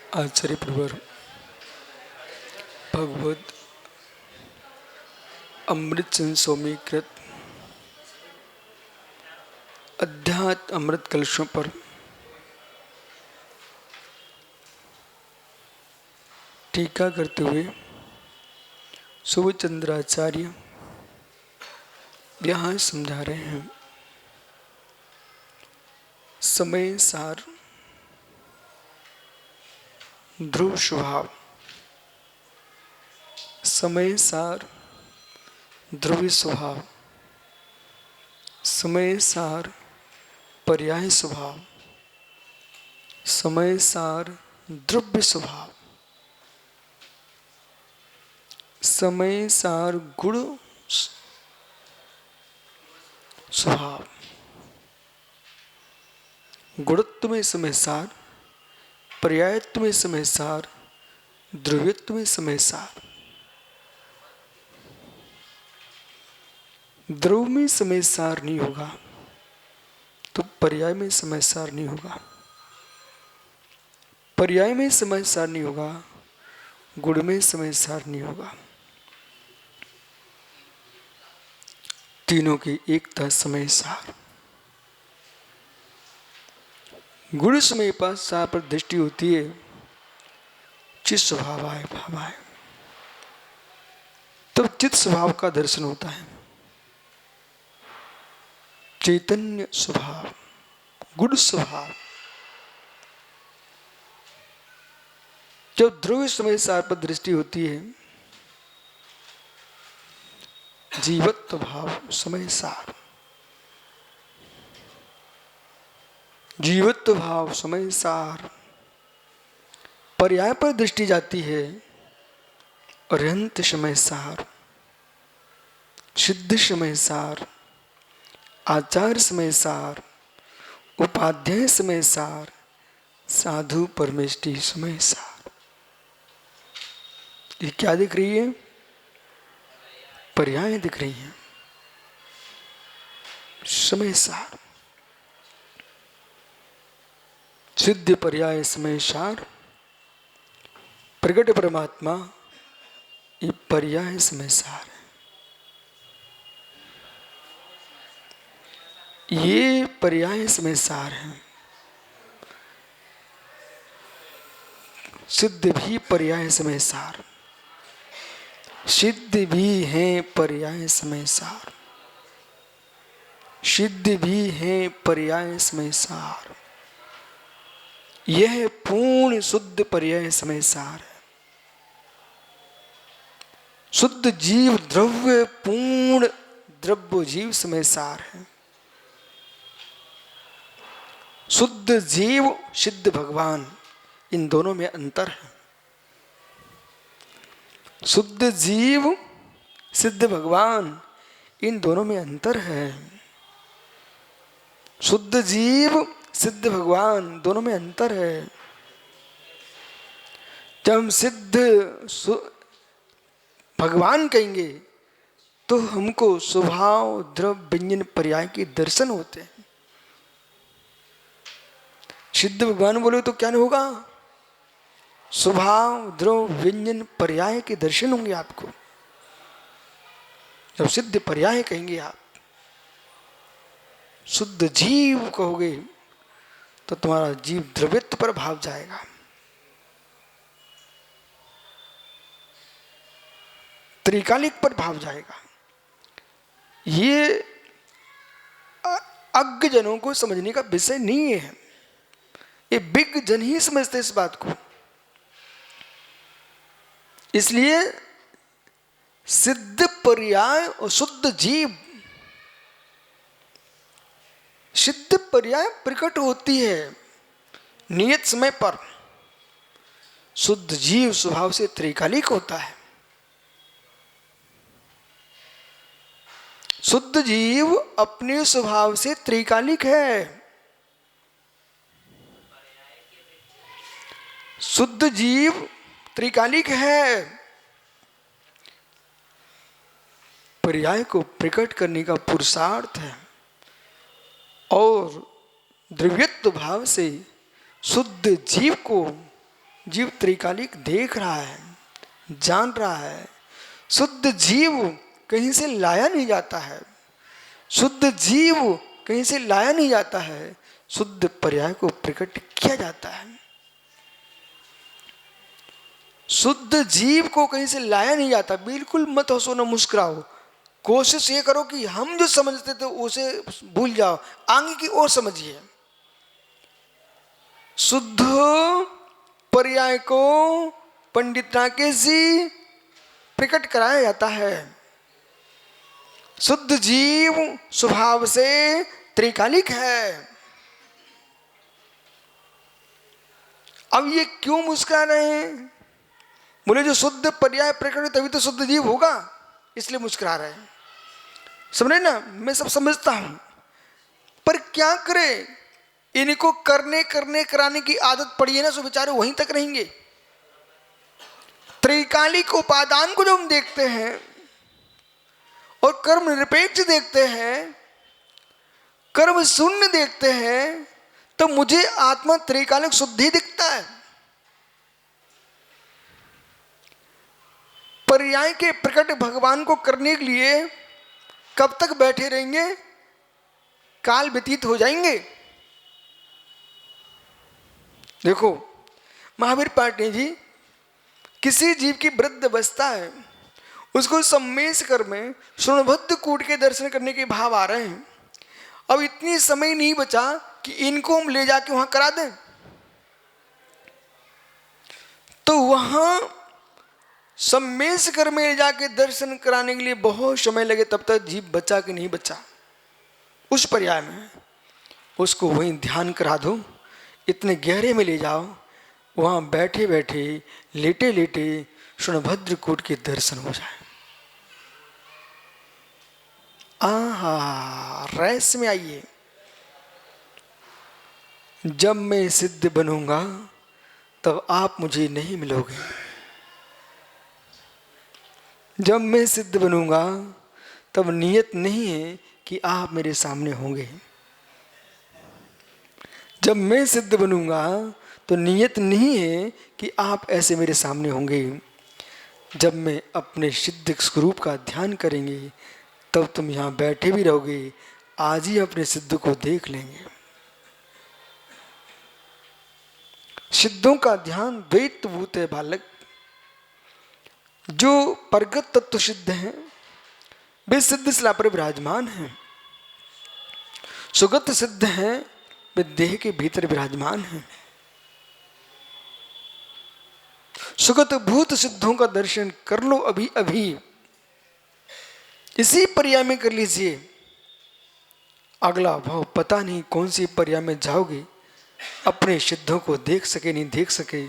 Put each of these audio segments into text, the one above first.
आचार्य प्रवर भगवत अमृतचंद स्वामी कृत अध्यात्म अमृत कलशों पर टीका करते हुए सुभचंद्राचार्य यहाँ समझा रहे हैं। समय सार ध्रुव स्वभाव, समय सार ध्रुवी स्वभाव, समय सार पर्याय स्वभाव, समय सार द्रव्य स्वभाव, समय सार गुण स्वभाव, गुणत्व में समय सार, पर्यायत्व में समय सार, द्रव्यत्व में समय सार। द्रव्य में समय सार नहीं होगा तो पर्याय में समय सार नहीं होगा, पर्याय में समय सार नहीं होगा, गुण में समय सार नहीं होगा। तीनों की एकता समय सार। गुण समय पर सार पर दृष्टि होती है, चित स्वभाव आए भाव आए तब चित स्वभाव का दर्शन होता है। चैतन्य स्वभाव, गुण स्वभाव। जब ध्रुव समय सार पर दृष्टि होती है, जीवत्व भाव समय सार, जीवत्व भाव समय सार। पर्याय पर दृष्टि जाती है, अरंत समय सार, सिद्ध समय सार, आचार समय सार, उपाध्याय समय सार, साधु परमेष्टि समय सार। ये क्या दिख रही है? पर्याय दिख रही है, समय सार। सिद्ध पर्याय समय सार, प्रगट परमात्मा ये पर्याय समय सार है। ये पर्याय समय सार है। सिद्ध भी पर्याय समय सार, सिद्ध भी है पर्याय समय सार, सिद्ध भी है पर्याय समय सार। यह पूर्ण शुद्ध पर्याय समय सार है। शुद्ध जीव द्रव्य पूर्ण द्रव्य जीव समय सार है। शुद्ध जीव सिद्ध भगवान, इन दोनों में अंतर है। शुद्ध जीव सिद्ध भगवान, इन दोनों में अंतर है। शुद्ध जीव सिद्ध भगवान, दोनों में अंतर है। जब हम सिद्ध भगवान कहेंगे तो हमको स्वभाव द्रव्य व्यंजन पर्याय के दर्शन होते हैं। सिद्ध भगवान बोले तो क्या नहीं होगा? स्वभाव द्रव्य व्यंजन पर्याय के दर्शन होंगे आपको। जब सिद्ध पर्याय कहेंगे आप, शुद्ध जीव कहोगे तो तुम्हारा जीव द्रव्यत्व पर भाव जाएगा। त्रिकालिक पर भाव जाएगा। ये अज्ञ जनों को समझने का विषय नहीं है। ये विज्ञ जन ही समझते इस बात को। इसलिए सिद्ध पर्याय और शुद्ध जीव, सिद्ध पर्याय प्रकट होती है नियत समय पर, शुद्ध जीव स्वभाव से त्रिकालिक होता है। शुद्ध जीव अपने स्वभाव से त्रिकालिक है। शुद्ध जीव त्रिकालिक है। पर्याय को प्रकट करने का पुरुषार्थ है और द्रव्यत्व भाव से शुद्ध जीव को जीव त्रिकालिक देख रहा है, जान रहा है। शुद्ध जीव कहीं से लाया नहीं जाता है, शुद्ध जीव कहीं से लाया नहीं जाता है, शुद्ध पर्याय को प्रकट किया जाता है। शुद्ध जीव को कहीं से लाया नहीं जाता। बिल्कुल मत हंसो न मुस्कुराओ, कोशिश ये करो कि हम जो समझते थे उसे भूल जाओ, आगे की ओर समझिए। शुद्ध पर्याय को पंडित राकेश जी प्रकट कराया जाता है। शुद्ध जीव स्वभाव से त्रिकालिक है। अब ये क्यों मुस्कुरा रहे हैं? बोले जो शुद्ध पर्याय प्रकट तभी तो शुद्ध जीव होगा, इसलिए मुस्कुरा रहे हैं। समझे ना? मैं सब समझता हूं, पर क्या करें, इनको करने कराने की आदत पड़ी है ना, सो बेचारे वहीं तक रहेंगे। त्रिकालिक उपादान को जो हम देखते हैं और कर्म निरपेक्ष देखते हैं, कर्म शून्य देखते हैं, तो मुझे आत्मा त्रिकालिक शुद्धि दिखता है। पर्याय के प्रकट भगवान को करने के लिए कब तक बैठे रहेंगे? काल व्यतीत हो जाएंगे। देखो महावीर पाटनी जी, किसी जीव की वृद्ध अवस्था है, उसको सम्मेश कर में शृणुबद्ध कूट के दर्शन करने के भाव आ रहे हैं। अब इतनी समय नहीं बचा कि इनको हम ले जाके वहां करा दें, तो वहां सम्मेश कर में ले जाके दर्शन कराने के लिए बहुत समय लगे, तब तक जीव बचा कि नहीं बचा। उस पर्याय में उसको वहीं ध्यान करा दो, इतने गहरे में ले जाओ, वहां बैठे बैठे लेटे लेटे शृणभद्र कूट के दर्शन हो जाए। आहा, रस में आइए। जब मैं सिद्ध बनूंगा तब आप मुझे नहीं मिलोगे। जब मैं सिद्ध बनूंगा तब नियत नहीं है कि आप मेरे सामने होंगे। जब मैं सिद्ध बनूंगा तो नियत नहीं है कि आप ऐसे मेरे सामने होंगे। जब मैं अपने सिद्ध स्वरूप का ध्यान करेंगे तब तुम यहाँ बैठे भी रहोगे, आज ही अपने सिद्ध को देख लेंगे। सिद्धों का ध्यान द्वैत भूत है बालक। जो परगत तत्व सिद्ध हैं वे सिद्ध शिला पर विराजमान हैं। सुगत सिद्ध हैं वे देह के भीतर विराजमान हैं। सुगत भूत सिद्धों का दर्शन कर लो अभी अभी, इसी पर्याय में कर लीजिए। अगला भाव पता नहीं कौन सी पर्याय में जाओगे, अपने सिद्धों को देख सके नहीं देख सके।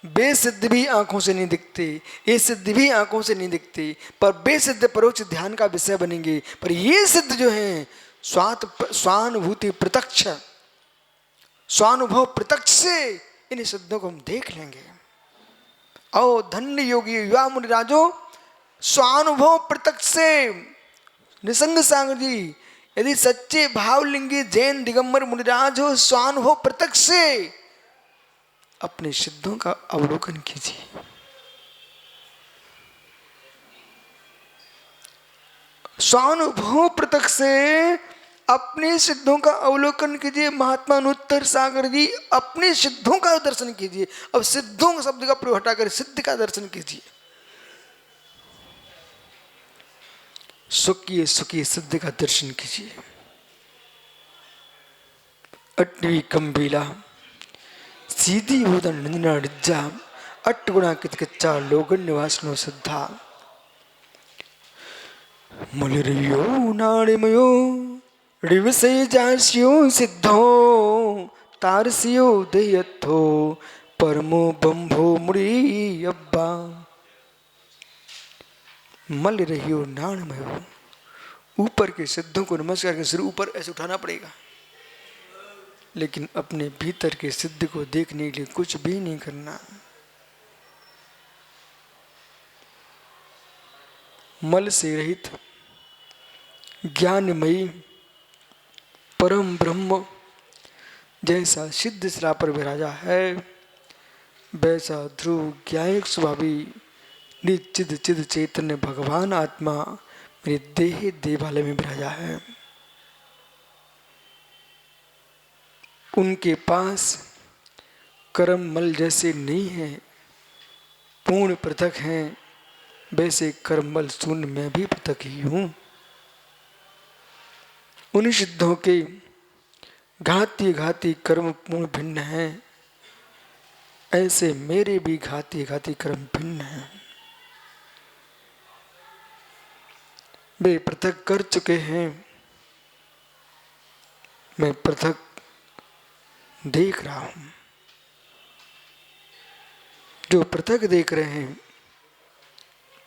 बेसिद्ध भी आंखों से नहीं दिखते, ये सिद्ध भी आंखों से नहीं दिखते, पर बेसिद्ध परोक्ष ध्यान का विषय बनेंगे। पर ये सिद्ध जो हैं स्वानुभूति प्रत्यक्ष, स्वानुभव प्रत्यक्ष से इन सिद्धों को हम देख लेंगे। ओ धन्य योगी युवा मुनिराजो, स्वानुभव प्रत्यक्ष से निसंग सागर जी, यदि सच्चे भावलिंगी जैन दिगंबर मुनिराज हो, स्वानुभव प्रत्यक्ष से अपने सिद्धों का अवलोकन कीजिए। स्वानुभव प्रत्यक्ष से अपने सिद्धों का अवलोकन कीजिए। महात्मा अनुत्तर सागर जी, अपने सिद्धों का दर्शन कीजिए। अब सिद्धों का शब्द का प्रयोग हटाकर सिद्ध का दर्शन कीजिए। सुखिए सुखिए सिद्ध का दर्शन कीजिए। अट्वी कंबीला सीधी उदन नंदना रिज्जा, अट्ठ गुणा कितकिच्चा लोगन निवासनो सिद्धा। मुलिरियो नाड़िमयो रिवसे जास्यो सिद्धो, तारसियो देयथो परमो बंभो मुड़ी अब्बा। मल रहियो नाड़मयो, ऊपर के सिद्धों को नमस्कार के सिर ऊपर ऐसे उठाना पड़ेगा, लेकिन अपने भीतर के सिद्ध को देखने के लिए कुछ भी नहीं करना। मल से रहित ज्ञानमयी परम ब्रह्म जैसा सिद्ध शिला पर विराजा है, वैसा ध्रुव ज्ञायक स्वभावी निश्चित चिद चैतन्य भगवान आत्मा मेरे देह देवालय में विराजा है। उनके पास कर्म मल जैसे नहीं है, पूर्ण पृथक हैं, वैसे कर्ममल शून्य में भी पृथक ही हूं। उन सिद्धों के घाती घाती कर्म पूर्ण भिन्न हैं, ऐसे मेरे भी घाती घाती कर्म भिन्न हैं। वे पृथक कर चुके हैं, मैं पृथक देख रहा हूं। जो पृथक देख रहे हैं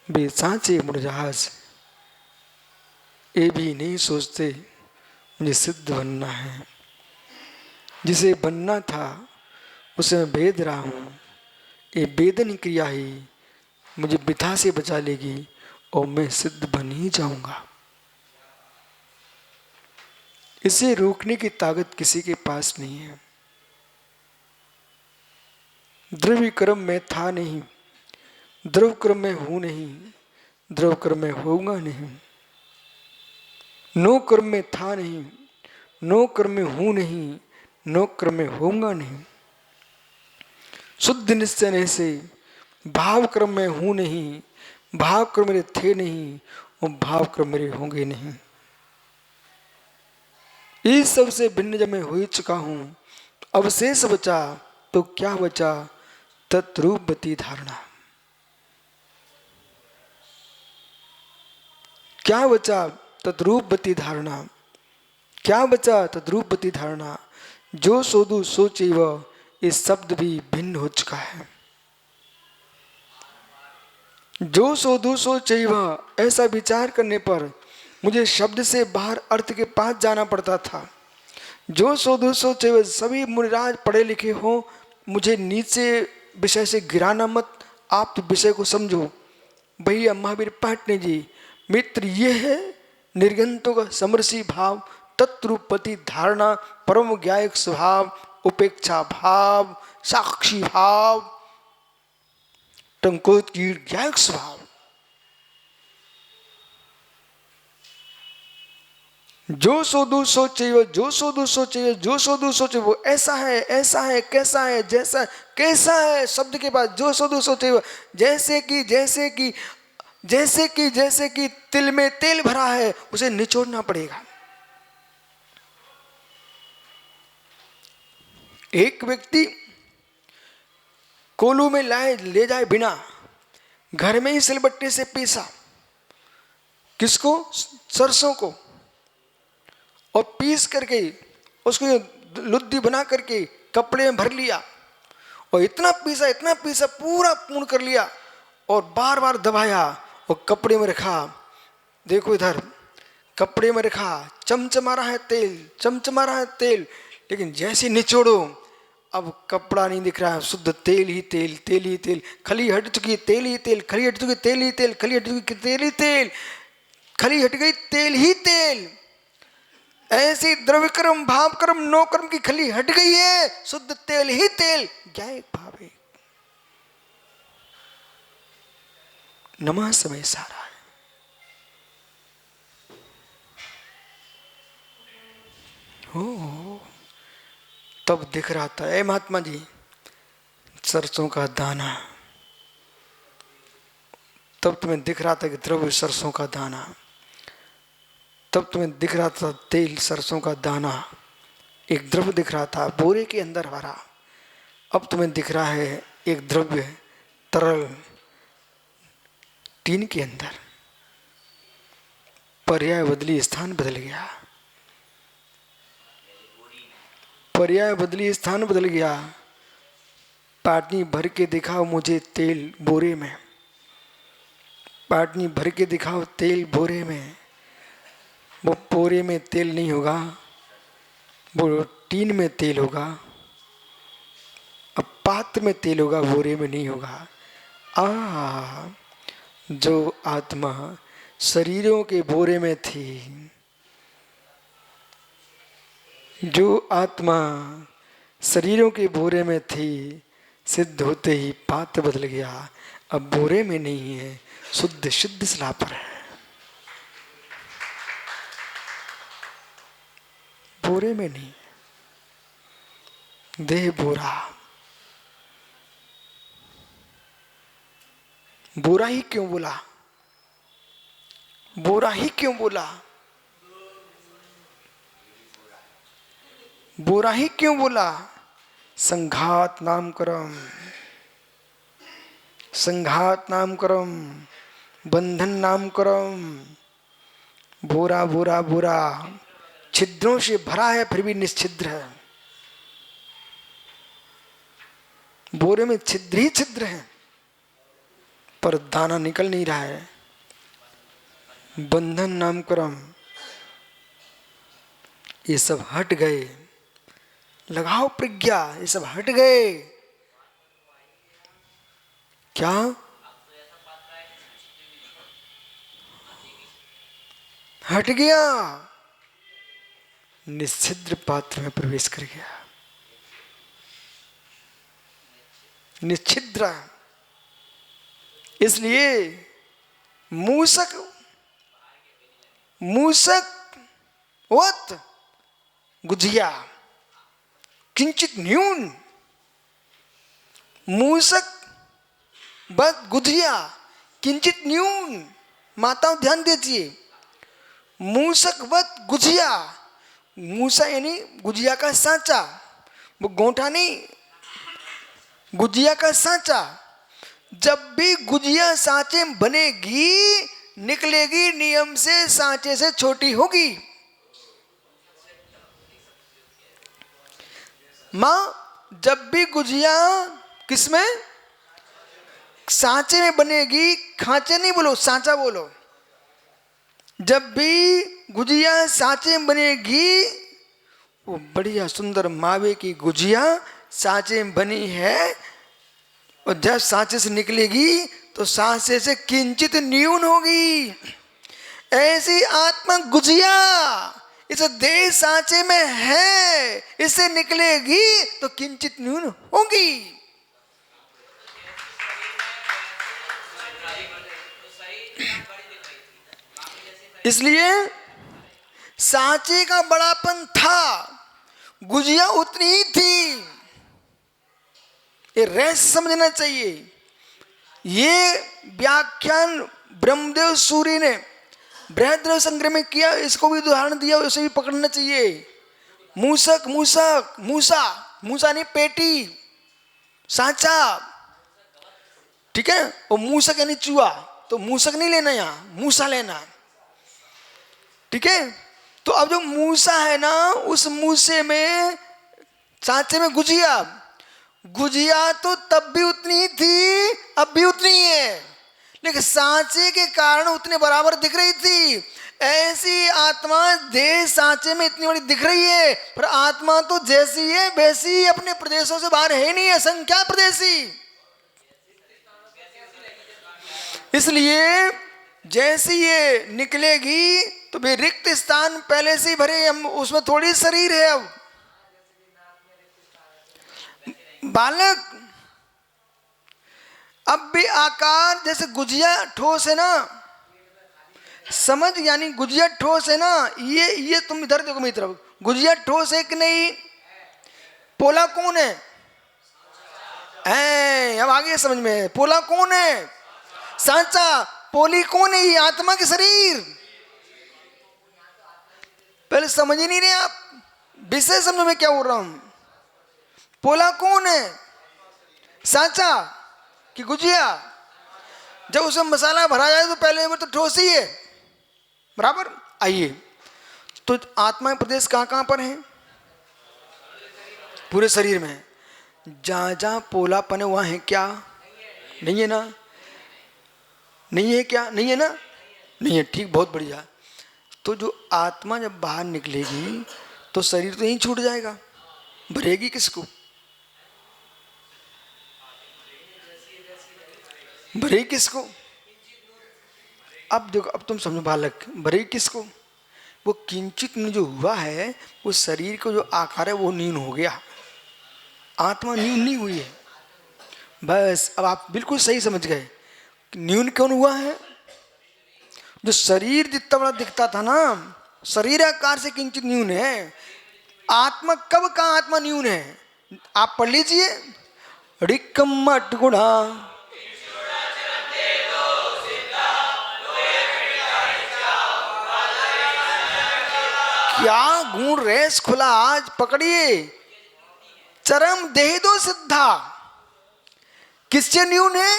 वे सांचे मुरझास, ये भी नहीं सोचते मुझे सिद्ध बनना है। जिसे बनना था उसे मैं भेद रहा हूं। ये वेदन क्रिया ही मुझे वृथा से बचा लेगी और मैं सिद्ध बन ही जाऊंगा। इसे रोकने की ताकत किसी के पास नहीं है। द्रव्य कर्म में था नहीं, द्रव कर्म में हूं नहीं, द्रव कर्म में होऊंगा नहीं। नो कर्म में था नहीं, नो कर्म में हूं नहीं, नो कर्म में होऊंगा नहीं। शुद्ध निश्चय से भाव क्रम में हूं नहीं, भाव क्रम मेरे थे नहीं और भाव क्रम मेरे होंगे नहीं। इस सबसे भिन्न जब मैं हो चुका हूं, अवशेष बचा तो क्या बचा? तत्रूपवती धारणा। क्या बचा? तद्रूपवती धारणा। क्या बचा? तद्रूपवती धारणा। जो सोदु सोचेव, इस शब्द भी भिन्न हो चुका है। जो सोदु सोचेव, ऐसा विचार करने पर मुझे शब्द से बाहर अर्थ के पास जाना पड़ता था। जो सोदु सोचेव, सभी मुनिराज पढ़े लिखे हो, मुझे नीचे विषय से गिराना मत, आप तो विषय को समझो। भैया महावीर पाटने जी, मित्र ये है निर्गंतों का समरसी भाव, तत्रूपति धारणा, परम ज्ञायक स्वभाव, उपेक्षा भाव, साक्षी भाव, टंकोत्कीर्ण ज्ञायक स्वभाव। जो सोदु सोचे, जो सोदु सोचे, जो सोदु सोचे, वो ऐसा है, कैसा है, जैसा कैसा है, शब्द के बाद जो सोदु सोचे, जैसे कि तिल में तेल भरा है, उसे निचोड़ना पड़ेगा। एक व्यक्ति कोलू में ले जाए बिना, घर में ही सिलबट्टे से पीसा, किसको? सरसों को, और पीस करके उसको लुद्दी बना करके कपड़े में भर लिया, और इतना पीसा पूरा पूर्ण कर लिया, और बार बार दबाया और कपड़े में रखा। देखो इधर कपड़े में रखा, चमचमा रहा है तेल, लेकिन जैसे निचोड़ो अब कपड़ा नहीं दिख रहा है, शुद्ध तेल ही तेल, खली हट चुकी तेल ही तेल, खली हट चुकी तेल ही तेल, खली हट चुकी तेल ही तेल, खली हट गई तेल ही तेल। ऐसी द्रव्य कर्म भाव कर्म नो कर्म की खली हट गई है, शुद्ध तेल ही तेल, ज्ञायक भाव है। नमः समय सारा है। हो तब दिख रहा था, ए महात्मा जी, सरसों का दाना, तब तुम्हें दिख रहा था कि द्रव्य सरसों का दाना, तब तुम्हें दिख रहा था तेल सरसों का दाना, एक द्रव्य दिख रहा था बोरे के अंदर भरा। अब तुम्हें दिख रहा है एक द्रव्य तरल टीन के अंदर। पर्याय बदली, स्थान बदल गया, पर्याय बदली, स्थान बदल गया। पाटनी भर के दिखाओ मुझे तेल बोरे में, पाटनी भर के दिखाओ तेल बोरे में। वो बोरे में तेल नहीं होगा, वो टीन में तेल होगा। अब पात्र में तेल होगा, बोरे में नहीं होगा। जो आत्मा शरीरों के बोरे में थी, जो आत्मा शरीरों के बोरे में थी, सिद्ध होते ही पात्र बदल गया। अब बोरे में नहीं है, शुद्ध सिद्ध सलाह पर है। बोरे में नहीं, देह बोरा। बोरा ही क्यों बोला? बोरा ही क्यों बोला? बोरा ही क्यों बोला? संघात नाम करम, संघात नाम करम, बंधन नाम करम। बोरा बोरा बोरा छिद्रों से भरा है, फिर भी निश्छिद्र है। बोरे में छिद्र ही छिद्र है, पर दाना निकल नहीं रहा है। बंधन नाम करम, ये सब हट गए। लगाओ प्रज्ञा, ये सब हट गए। क्या? हट गया, निश्छिद्र पात्र में प्रवेश कर गया। निश्छिद्र, इसलिए मूसक मूसक वत गुझिया किंचित न्यून। मूसक वत गुझिया किंचित न्यून। माताओं ध्यान दीजिए, मूसक वत गुझिया। मूसा यानी गुजिया का सांचा, वो गोंठा नहीं, गुजिया का सांचा। जब भी गुजिया सांचे में बनेगी, निकलेगी नियम से सांचे से छोटी होगी। मां, जब भी गुजिया किसमें? सांचे में बनेगी। खांचे नहीं बोलो, सांचा बोलो। जब भी गुजिया सांचे में बनेगी, वो बढ़िया सुंदर मावे की गुजिया सांचे में बनी है, और जब सांचे से निकलेगी तो सांचे से किंचित न्यून होगी। ऐसी आत्मा गुजिया इस देह सांचे में है, इससे निकलेगी तो किंचित न्यून होगी। इसलिए सांचे का बड़ापन था, गुजिया उतनी ही थी। ये रहस्य समझना चाहिए। ये व्याख्यान ब्रह्मदेव सूरी ने बृहद्रव्य संग्रह में किया, इसको भी उदाहरण दिया, उसे भी पकड़ना चाहिए। मूसक मूसक, मूसा मूसा नहीं पेटी, सांचा, ठीक है। और मूसक यानी चूहा, तो मूसक नहीं लेना, यहां मूसा लेना, ठीक है। तो अब जो मूसा है ना, उस मूसे में सांचे में गुजिया, गुजिया तो तब भी उतनी ही थी, अब भी उतनी ही है, लेकिन सांचे के कारण उतने बराबर दिख रही थी। ऐसी आत्मा देह सांचे में इतनी बड़ी दिख रही है, पर आत्मा तो जैसी है वैसी अपने प्रदेशों से बाहर है नहीं, है संख्या प्रदेशी। इसलिए जैसी ये निकलेगी तो भी रिक्त स्थान पहले से ही भरे, हम उसमें थोड़ी शरीर है। अब बालक अब भी आकार जैसे गुजिया ठोस है ना, समझ, यानी गुजिया ठोस है ना, ये तुम इधर देखो मेरी तरफ, गुजिया ठोस है कि नहीं? पोला कौन है? अब आगे समझ में, पोला कौन है? सांचा। पोली कौन है? ये आत्मा के शरीर। पहले समझ ही नहीं रहे आप, विषय समझो मैं क्या बोल रहा हूं। पोला कौन है? सांचा कि गुजिया? जब उसमें मसाला भरा जाए तो पहले वो तो ठोस ही है, बराबर। आइए, तो आत्मा प्रदेश कहां कहां पर है? पूरे शरीर में। जहां जहां पोलापन है वहां है क्या? नहीं है ना? नहीं है क्या? नहीं है ना? नहीं है, ठीक, बहुत बढ़िया। तो जो आत्मा जब बाहर निकलेगी तो शरीर तो यहीं छूट जाएगा, भरेगी किसको? भरेगी किसको? अब देखो, अब तुम समझो बालक, भरेगी किसको? वो किंचित में जो हुआ है, वो शरीर को जो आकार है वो नीन हो गया। आत्मा न्यून नहीं हुई है। बस अब आप बिल्कुल सही समझ गए। न्यून कौन हुआ है? जो शरीर जितना बड़ा दिखता था ना, शरीर आकार से किंचित न्यून है। आत्मा कब का आत्मा न्यून है? आप पढ़ लीजिए, ऋक्कमट गुणा क्या गुण रेस खुला आज पकड़िए। चरम देह दो सिद्धा, किससे न्यून है?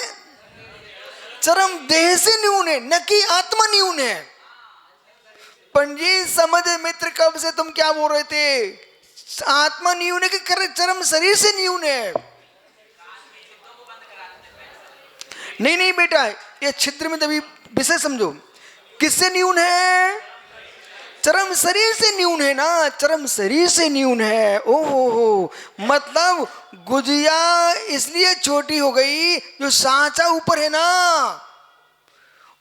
चरम देह से न्यून है, न कि आत्मा न्यून है। पंजी समझ मित्र, कब से तुम क्या बोल रहे थे? आत्मा न्यून है कि चरम शरीर से न्यून है? नहीं नहीं बेटा, ये छिद्र में तभी विषय समझो। किससे न्यून है? चरम शरीर से न्यून है ना, चरम शरीर से न्यून है। ओहो हो, मतलब गुजिया इसलिए छोटी हो गई, जो सांचा ऊपर है ना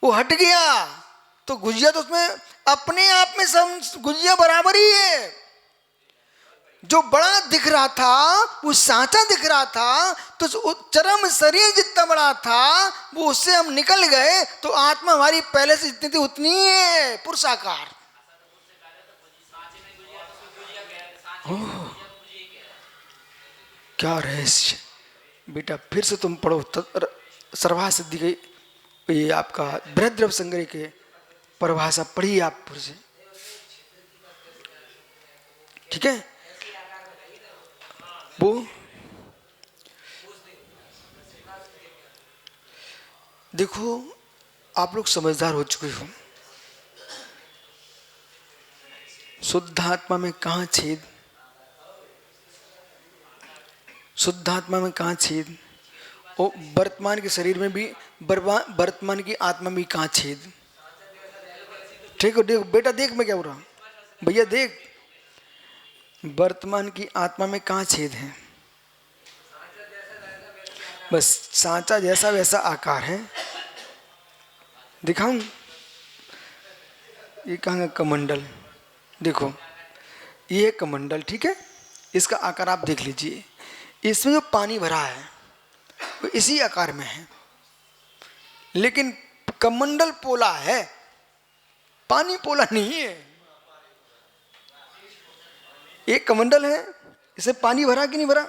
वो हट गया, तो गुजिया तो उसमें अपने आप में सब गुजिया बराबर ही है। जो बड़ा दिख रहा था वो सांचा दिख रहा था, तो चरम शरीर जितना बड़ा था वो उससे हम निकल गए, तो आत्मा हमारी पहले से जितनी थी उतनी ही है, पुरुषाकार। क्या रहस्य बेटा, फिर से तुम पढ़ो सर्वा सिद्धि के, ये आपका बृहद्रव संग्रह के परिभाषा पढ़िए आप फिर से, ठीक है? वो देखो, आप लोग समझदार हो चुके हो। शुद्ध आत्मा में कहाँ छेद? शुद्ध आत्मा में कहाँ छेद? ओ वर्तमान के शरीर में भी, वर्तमान की आत्मा में कहाँ छेद? ठीक है, देख बेटा, देख मैं क्या बोल रहा हूँ, भैया देख, वर्तमान की आत्मा में कहाँ छेद है? बस सांचा जैसा वैसा आकार है। दिखाऊं? ये कहाँ कमंडल, देखो ये कमंडल, ठीक है? इसका आकार आप देख लीजिए, इसमें जो पानी भरा है वो इसी आकार में है, लेकिन कमंडल पोला है, पानी पोला नहीं है। एक कमंडल है, इसे पानी भरा कि नहीं भरा?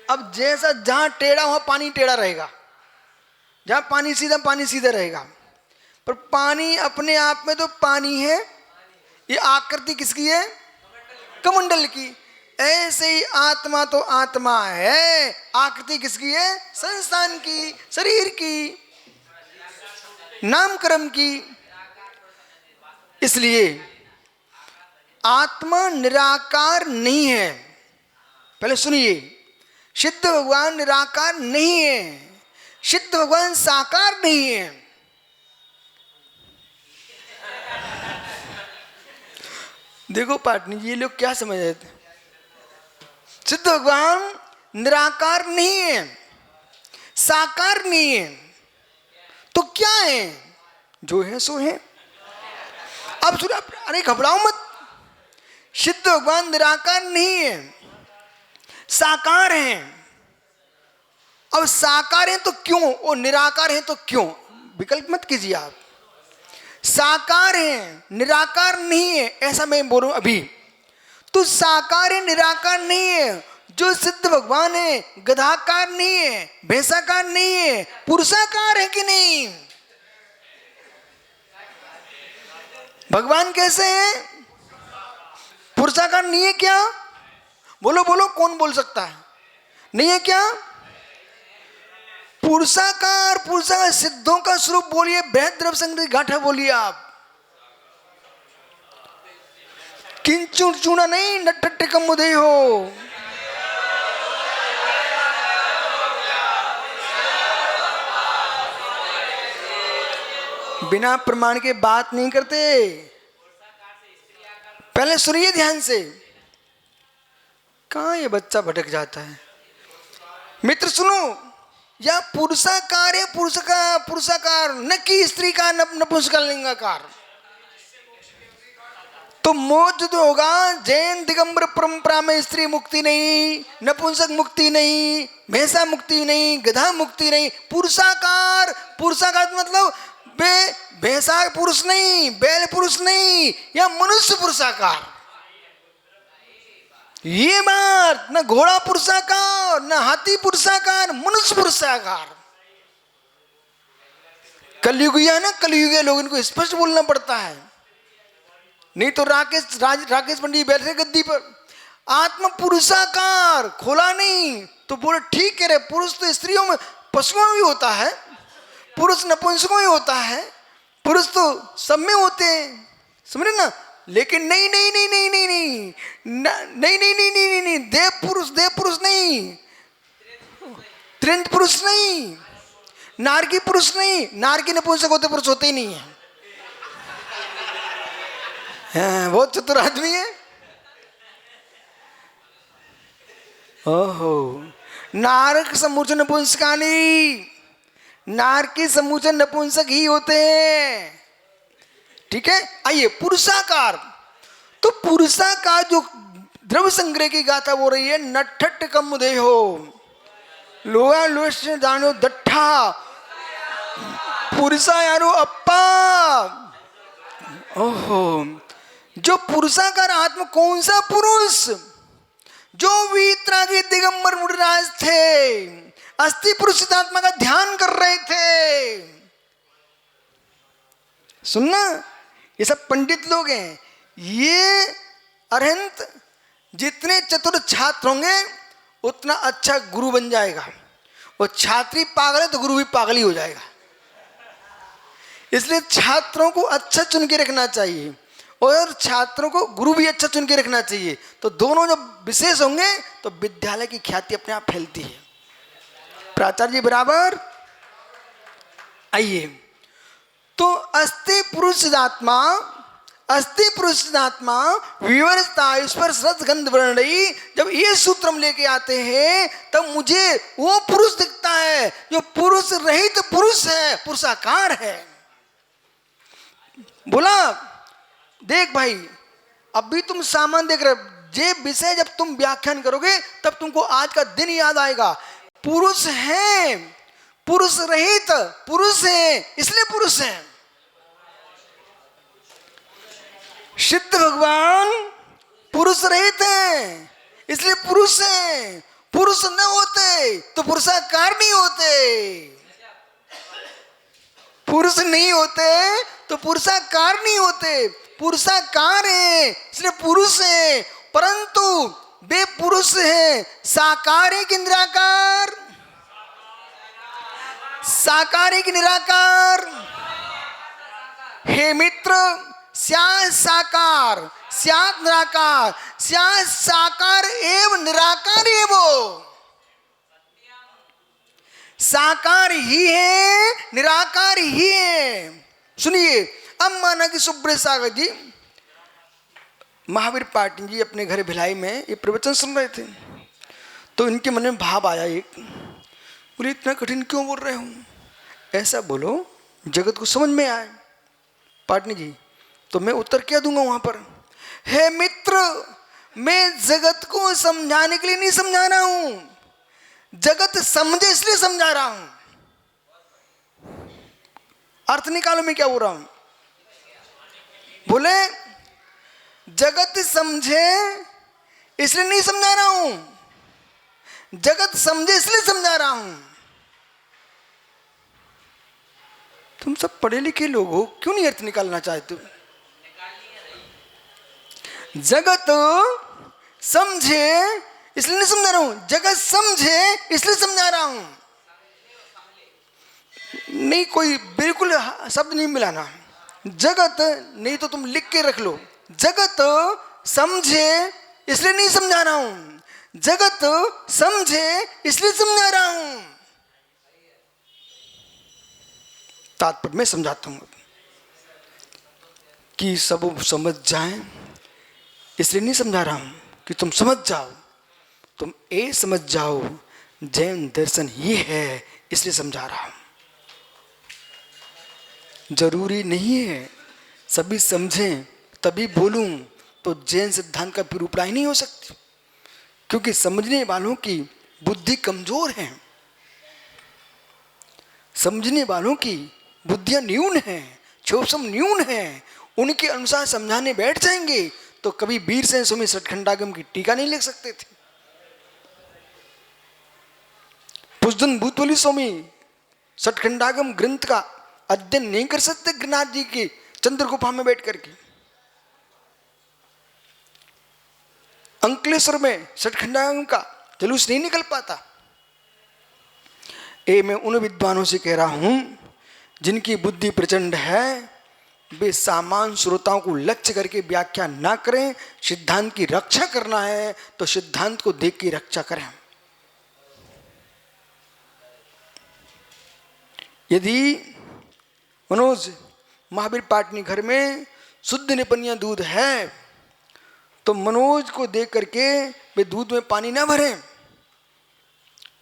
अब जैसा जहां टेढ़ा वहां पानी टेढ़ा रहेगा, जहां पानी सीधा रहेगा, पर पानी अपने आप में तो पानी है। ये आकृति किसकी है? कमंडल की। ऐसे ही आत्मा तो आत्मा है, आकृति किसकी है? संस्थान की, शरीर की, नामकर्म की। इसलिए आत्मा निराकार नहीं है। पहले सुनिए, सिद्ध भगवान निराकार नहीं है, सिद्ध भगवान साकार नहीं है। देखो पाटनी जी, ये लोग क्या समझ रहे थे? सिद्ध भगवान निराकार नहीं है, साकार नहीं है, तो क्या है? जो है सो है। अब सुनो, अरे घबराओ मत, सिद्ध भगवान निराकार नहीं है, साकार है। अब साकार है तो क्यों, और निराकार है तो क्यों? विकल्प मत कीजिए आप। साकार है, निराकार नहीं है, ऐसा मैं बोलूं अभी तो साकार है, निराकार नहीं है। जो सिद्ध भगवान है, गधाकार नहीं है, भैंसाकार नहीं है, पुरुषाकार है कि नहीं? भगवान कैसे है? पुरुषाकार नहीं है क्या? बोलो बोलो, कौन बोल सकता है? नहीं है क्या? पुरुषाकार, पुरुषाकार सिद्धों का स्वरूप बोलिए, बृहद्रव संग्रह गाथा बोलिए आप। किंचु चूना नहीं, नट्ठट्टे कम मुदे हो। बिना प्रमाण के बात नहीं करते। पहले सुनिए ध्यान से, कहां ये बच्चा भटक जाता है। मित्र सुनो, या पुरुषाकार है, पुरुषाकार न कि स्त्री का नपुंसकलिंगाकार। तो मोक्ष जो होगा जैन दिगंबर परंपरा में स्त्री मुक्ति नहीं, नपुंसक मुक्ति नहीं, भैंसा मुक्ति नहीं, गधा मुक्ति नहीं, पुरुषाकार। पुरुषाकार मतलब भैंसा पुरुष नहीं, बैल पुरुष नहीं, या मनुष्य पुरुषाकार। ये बात न घोड़ा पुरुषाकार, न हाथी पुरुषाकार, मनुष्य पुरुषाकार। कलयुगी है ना, कलयुगी लोग, इनको स्पष्ट बोलना पड़ता है, नहीं तो राकेश पंडित बैठे गद्दी पर, आत्म पुरुषाकार खोला नहीं तो बोले ठीक कह रहे, पुरुष तो स्त्रियों में, पशुओं में भी होता है, पुरुष नपुंसकों में होता है, पुरुष तो सब में होते हैं, समझे ना। लेकिन नहीं नहीं नहीं नहीं नहीं नहीं नहीं नहीं नहीं नहीं नहीं, देव पुरुष नहीं, त्रिंत पुरुष नहीं, नारकी पुरुष नहीं। नारकी नपुंसक होते, पुरुष होते ही नहीं है। बहुत चतुर आदमी है। ओहो, नारक समूचे नपुंसकानी, नारकी समूचे नपुंसक ही होते हैं, ठीक है। आइए पुरुषाकार, तो पुरुषाकार जो द्रव्य संग्रह की गाथा हो रही है, नठट कम देहो लोहा लोश दानो दट्ठा पुरुषा यारो अप्पा। ओहो, जो पुरुषाकार आत्मा, कौन सा पुरुष? जो वीतरागी दिगंबर मुनिराज थे, अस्थि पुरुष आत्मा का ध्यान कर रहे थे। सुनना, ये सब पंडित लोग हैं। ये अरहंत जितने चतुर छात्र होंगे उतना अच्छा गुरु बन जाएगा, और छात्री पागल है तो गुरु भी पागल ही हो जाएगा। इसलिए छात्रों को अच्छा चुन के रखना चाहिए, और छात्रों को गुरु भी अच्छा चुन के रखना चाहिए। तो दोनों जब विशेष होंगे तो विद्यालय की ख्याति अपने आप फैलती है। प्राचार्य जी बराबर। आइए, तो अस्थि पुरुषात्मा, अस्थि पुरुषात्मा विवरता स्पर्श रस गंध वर्णई, जब ये सूत्र हम लेके आते हैं तब मुझे वो पुरुष दिखता है जो पुरुष रहित पुरुष है, पुरुषाकार है। बोला देख भाई, अभी तुम सामान देख रहे, ये विषय जब तुम व्याख्यान करोगे तब तुमको आज का दिन याद आएगा। पुरुष है, पुरुष रहित पुरुष है, इसलिए पुरुष है। सिद्ध भगवान पुरुष रहित हैं, इसलिए पुरुष हैं। पुरुष न होते तो पुरुषाकार नहीं होते, पुरुष नहीं होते तो पुरुषाकार नहीं होते। पुरुषाकार है इसलिए पुरुष है, परंतु वे पुरुष है साकार है कि निराकार? साकार है कि निराकार? हे मित्र, स्यात् साकार स्यात् निराकार, स्यात् साकार एवं निराकार एवं। साकार ही है, निराकार ही है। सुनिए, अब माना कि सुब्रत सागर जी, महावीर पाटिल जी अपने घर भिलाई में ये प्रवचन सुन रहे थे, तो इनके मन में भाव आया एक, बोले इतना कठिन क्यों बोल रहे हो, ऐसा बोलो जगत को समझ में आए। पाटिल जी, तो मैं उत्तर क्या दूंगा वहां पर? हे मित्र, मैं जगत को समझाने के लिए नहीं समझा रहा हूं, जगत समझे इसलिए समझा रहा हूं। अर्थ निकालो मैं क्या बोल रहा हूं। बोले जगत समझे इसलिए नहीं समझा रहा हूं, जगत समझे इसलिए समझा रहा हूं। तुम सब पढ़े लिखे लोग हो, क्यों नहीं अर्थ निकालना चाहते? जगत समझे इसलिए नहीं समझा रहा हूं, जगत समझे इसलिए समझा रहा हूं। नहीं, कोई बिल्कुल शब्द नहीं मिलाना। जगत नहीं तो तुम लिख के रख लो, जगत समझे इसलिए नहीं समझा रहा हूं, जगत समझे इसलिए समझा रहा हूं। तात्पर्य मैं समझाता हूं कि सब समझ जाएं, इसलिए नहीं समझा रहा हूं कि तुम समझ जाओ, तुम ये समझ जाओ जैन दर्शन ये है, इसलिए समझा रहा हूं। जरूरी नहीं है सभी समझें तभी बोलूं, तो जैन सिद्धांत का विरूपणा ही नहीं हो सकती, क्योंकि समझने वालों की बुद्धि कमजोर है, समझने वालों की बुद्धियां न्यून हैं, क्षोभसम न्यून हैं। उनके अनुसार समझाने बैठ जाएंगे तो कभी वीर सेन स्वामी सठखंडागम की टीका नहीं लिख सकते थे, पुष्पन भूतवली स्वामी सठखंडागम ग्रंथ का अध्ययन नहीं कर सकते गिरनाथ जी के चंद्र गुफा में बैठ करके, अंकलेश्वर में सठखंडागम का जुलूस नहीं निकल पाता। मैं उन विद्वानों से कह रहा हूं जिनकी बुद्धि प्रचंड है, वे सामान्य श्रोताओं को लक्ष्य करके व्याख्या ना करें। सिद्धांत की रक्षा करना है तो सिद्धांत को देख के रक्षा करें। यदि मनोज महावीर पाटनी घर में शुद्ध निपनिया दूध है तो मनोज को देख करके वे दूध में पानी ना भरें।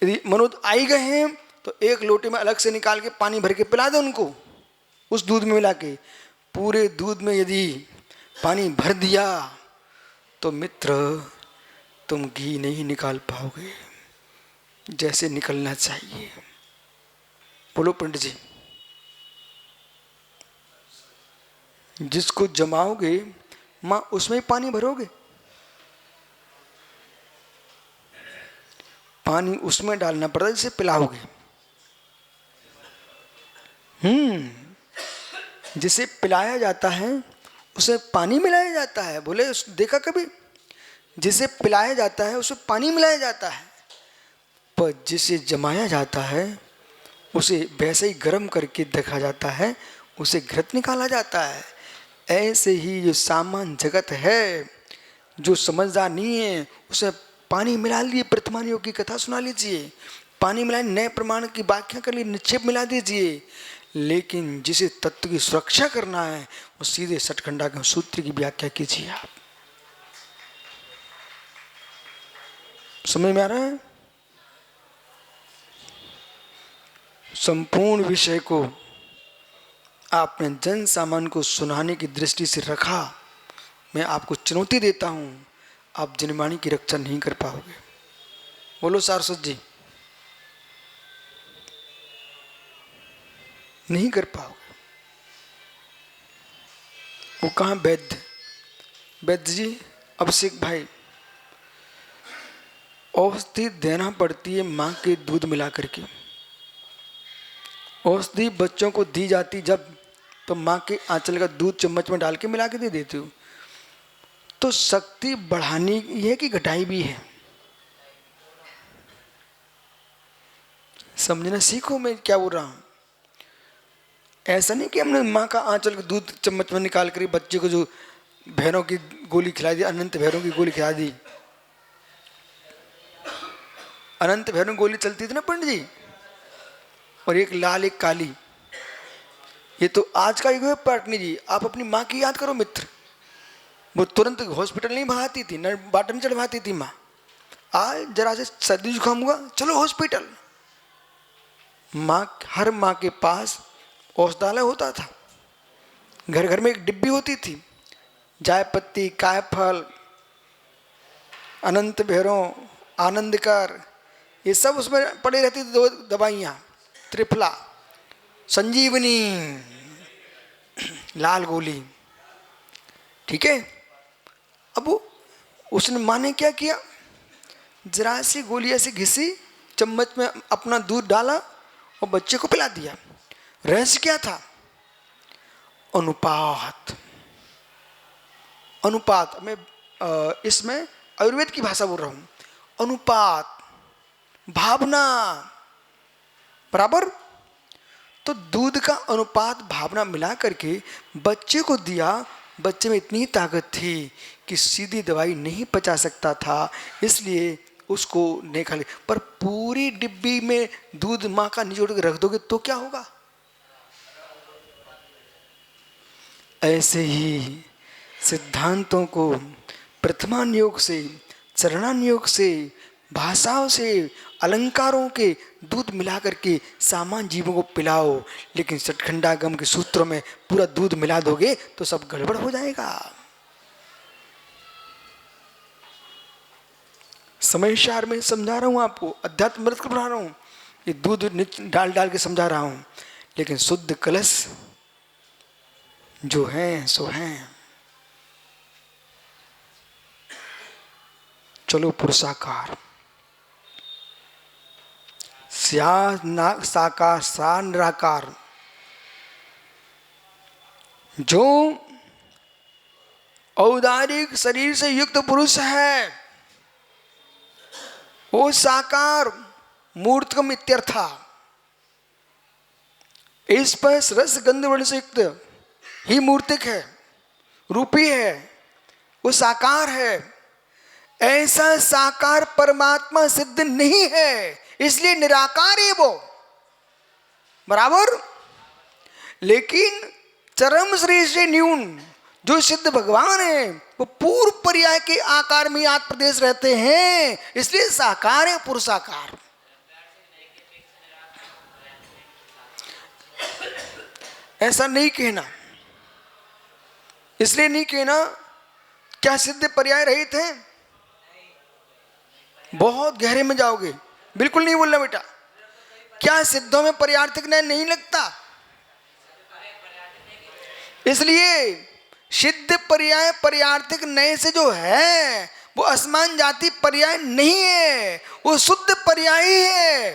यदि मनोज आई गए हैं तो एक लोटे में अलग से निकाल के पानी भर के पिला दे उनको, उस दूध में मिला के। पूरे दूध में यदि पानी भर दिया तो मित्र तुम घी नहीं निकाल पाओगे जैसे निकलना चाहिए। बोलो पंडित जी, जिसको जमाओगे मां उसमें ही पानी भरोगे, पानी उसमें डालना पड़ता है जिसे पिलाओगे। जिसे पिलाया जाता है उसे पानी मिलाया जाता है। बोले देखा कभी? जिसे पिलाया जाता है उसे पानी मिलाया जाता है, पर जिसे जमाया जाता है उसे वैसे ही गर्म करके देखा जाता है, उसे घृत निकाला जाता है। ऐसे ही जो सामान्य जगत है, जो समझदार नहीं है, उसे पानी मिला लिए, प्रतिमान योग की कथा सुना लीजिए, पानी मिलाए नए प्रमाण की व्याख्या कर लिए, निक्षेप मिला दीजिए। लेकिन जिसे तत्व की सुरक्षा करना है वो सीधे सठखंडागम सूत्र की व्याख्या कीजिए। आप समझ में आ रहा है? संपूर्ण विषय को आपने जन सामान्य को सुनाने की दृष्टि से रखा। मैं आपको चुनौती देता हूं, आप जनवाणी की रक्षा नहीं कर पाओगे। बोलो सारस्वत जी, नहीं कर पाओगे। वो कहाँ वैद्य? वैद्य जी, अभिषेक भाई, औषधि देना पड़ती है माँ के दूध मिला करके। औषधि बच्चों को दी जाती जब, तो माँ के आंचल का दूध चम्मच में डाल के मिला के दे देती हो। तो शक्ति बढ़ानी है कि घटाई भी है? समझना सीखो मैं क्या बोल रहा हूं। ऐसा नहीं कि हमने माँ का आंचल का दूध चम्मच में निकाल कर बच्चे को जो भैरों की गोली खिला दी, अनंत भैरों की गोली खिला दी। अनंत भैरों की गोली चलती थी ना पंडित जी, और एक लाल एक काली। ये तो आज का युग है पाटनी जी। आप अपनी माँ की याद करो मित्र, वो तुरंत हॉस्पिटल नहीं भागती थी, न बाटन चढ़वाती थी माँ। आज जरा से सर्दी जुकाम हुआ, चलो हॉस्पिटल। माँ, हर माँ के पास औषधालय होता था, घर घर में एक डिब्बी होती थी, जायपत्ती, कायफल, अनंत भैरों, आनंदकर, ये सब उसमें पड़ी रहती थी। दो दवाइयाँ, त्रिफला, संजीवनी, लाल गोली, ठीक है। अब उसने माँ ने क्या किया, जरा सी गोली ऐसे घिसी, चम्मच में अपना दूध डाला और बच्चे को पिला दिया। रहस्य क्या था? अनुपात। अनुपात, मैं इसमें आयुर्वेद की भाषा बोल रहा हूं। अनुपात, भावना बराबर। तो दूध का अनुपात भावना मिला करके बच्चे को दिया। बच्चे में इतनी ताकत थी कि सीधी दवाई नहीं पचा सकता था, इसलिए उसको नहीं खा लिया। पर पूरी डिब्बी में दूध माँ का निचोड़ के रख दोगे तो क्या होगा? ऐसे ही सिद्धांतों को प्रथमान योग से, चरणान योग से, भाषाओं से, अलंकारों के दूध मिला करके सामान्य जीवों को पिलाओ। लेकिन सठखंडागम के सूत्रों में पूरा दूध मिला दोगे तो सब गड़बड़ हो जाएगा। समय सार में समझा रहा हूं आपको, अध्यात्म मृत पढ़ा रहा हूं, ये दूध डाल डाल के समझा रहा हूं, लेकिन शुद्ध कलश जो है सो है। चलो पुरुषाकार, साकार सा निराकार, जो औदारिक शरीर से युक्त पुरुष है वो साकार मूर्तकम इत्यर्था। स्पर्श रस गंध वर्ण से युक्त ही मूर्तिक है, रूपी है, वो साकार है। ऐसा साकार परमात्मा सिद्ध नहीं है, इसलिए निराकार है वो, बराबर। लेकिन चरम शरीर से न्यून जो सिद्ध भगवान है वो पूर्व पर्याय के आकार में आत्म प्रदेश रहते हैं, इसलिए साकार है, पुरुषाकार। ऐसा नहीं कहना, इसलिए नहीं कहना क्या सिद्ध पर्याय रहित हैं, बहुत गहरे में जाओगे। बिल्कुल नहीं बोलना बेटा, क्या सिद्धों में पर्यार्थिक न्याय नहीं लगता? इसलिए सिद्ध पर्याय पर्यार्थिक नए से जो है वो असमान जाति पर्याय नहीं है, वो शुद्ध पर्याय ही है।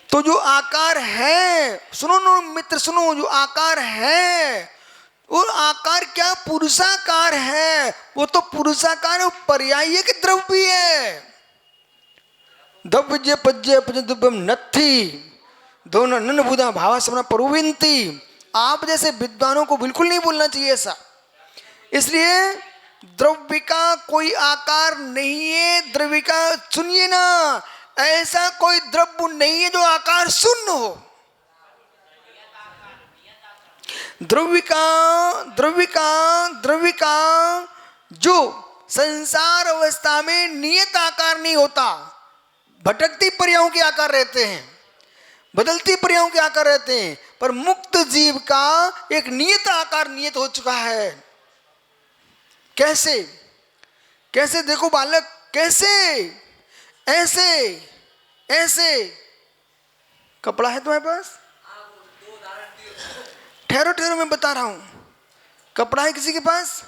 तो जो आकार है, सुनो नो मित्र सुनो, जो आकार है वो आकार क्या पुरुषाकार है, वो तो पुरुषाकार है, पर्याय के द्रव्य है। द्रव्य पज्य पज्य नथी दोनों नन बुधा भावा समना परुविंती। आप जैसे विद्वानों को बिल्कुल नहीं बोलना चाहिए ऐसा। इसलिए द्रव्य का कोई आकार नहीं है, द्रव्य का सुनिए ना, ऐसा कोई द्रव्य नहीं है जो आकार शून्य हो। द्रव्य का जो संसार अवस्था में नियत आकार नहीं होता, भटकती पर्यायों के आकार रहते हैं, बदलती पर्यायों के आकार रहते हैं, पर मुक्त जीव का एक नियत आकार नियत हो चुका है। कैसे कैसे देखो बालक, कैसे ऐसे ऐसे कपड़ा है तुम्हारे पास? ठहरो ठहरो, मैं बता रहा हूं। कपड़ा है किसी के पास?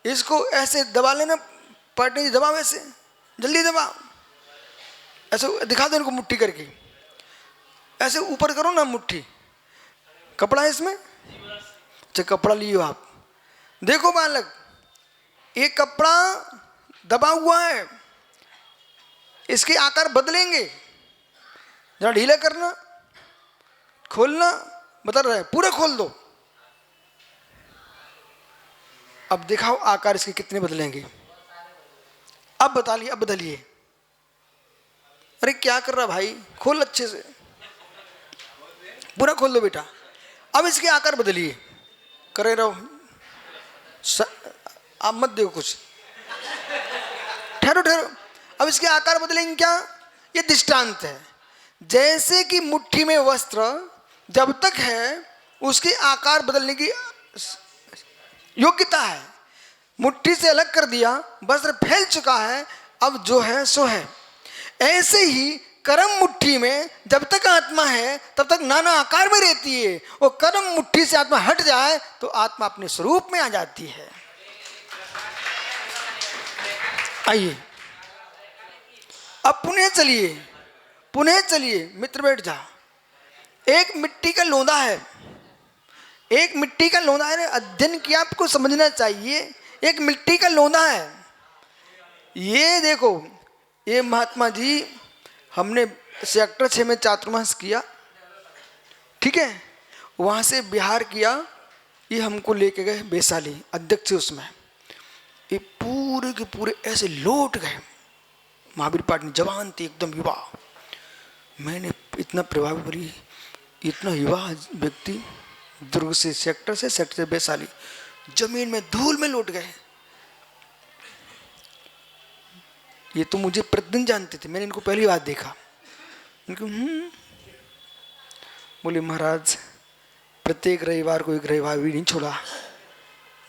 इसको ऐसे दबा लेना, पलटने दबाओ, ऐसे जल्दी दबाओ, ऐसे दिखा दो इनको मुट्ठी करके, ऐसे ऊपर करो ना मुट्ठी। कपड़ा है इसमें? अच्छा कपड़ा लियो आप। देखो बालक, ये कपड़ा दबा हुआ है, इसके आकार बदलेंगे, जरा ढीला करना, खोलना, बता रहे पूरा खोल दो। अब दिखाओ आकार इसके कितने बदलेंगे। अब बता लिए, अब बदलिए। अरे क्या कर रहा भाई, खोल अच्छे से, पूरा खोल दो बेटा। अब इसके आकार बदलिए, करे रहो, आप मत देखो कुछ, ठहरो ठहरो। अब इसके आकार बदलेंगे क्या? ये दृष्टांत है। जैसे कि मुट्ठी में वस्त्र जब तक है उसके आकार बदलने की योग्यता है, मुट्ठी से अलग कर दिया, वस्त्र फैल चुका है, अब जो है सो है। ऐसे ही कर्म मुट्ठी में जब तक आत्मा है तब तक नाना आकार में रहती है, वो कर्म मुट्ठी से आत्मा हट जाए तो आत्मा अपने स्वरूप में आ जाती है। आइए अब पुनः चलिए मित्र, बैठ जा। एक मिट्टी का लोंदा है, एक मिट्टी का लोंदा है, अध्ययन किया, आपको समझना चाहिए। एक मिट्टी का लोंदा है, ये देखो, ये महात्मा जी हमने सेक्टर 6 में चातुर्मास किया, ठीक है, वहाँ से बिहार किया, ये हमको लेके गए वैशाली, अध्यक्ष उसमें, ये पूरे के पूरे ऐसे लौट गए। महावीर पाटनी जवान थी एकदम, युवा। मैंने इतना प्रभावी, इतना युवा व्यक्ति, दुर्ग से सेक्टर से वैशाली, जमीन में धूल में लौट गए। ये तो मुझे प्रतिदिन जानते थे, मैंने इनको पहली बार देखा। इनको बोले महाराज प्रत्येक रविवार को एक रविवार भी नहीं छोड़ा,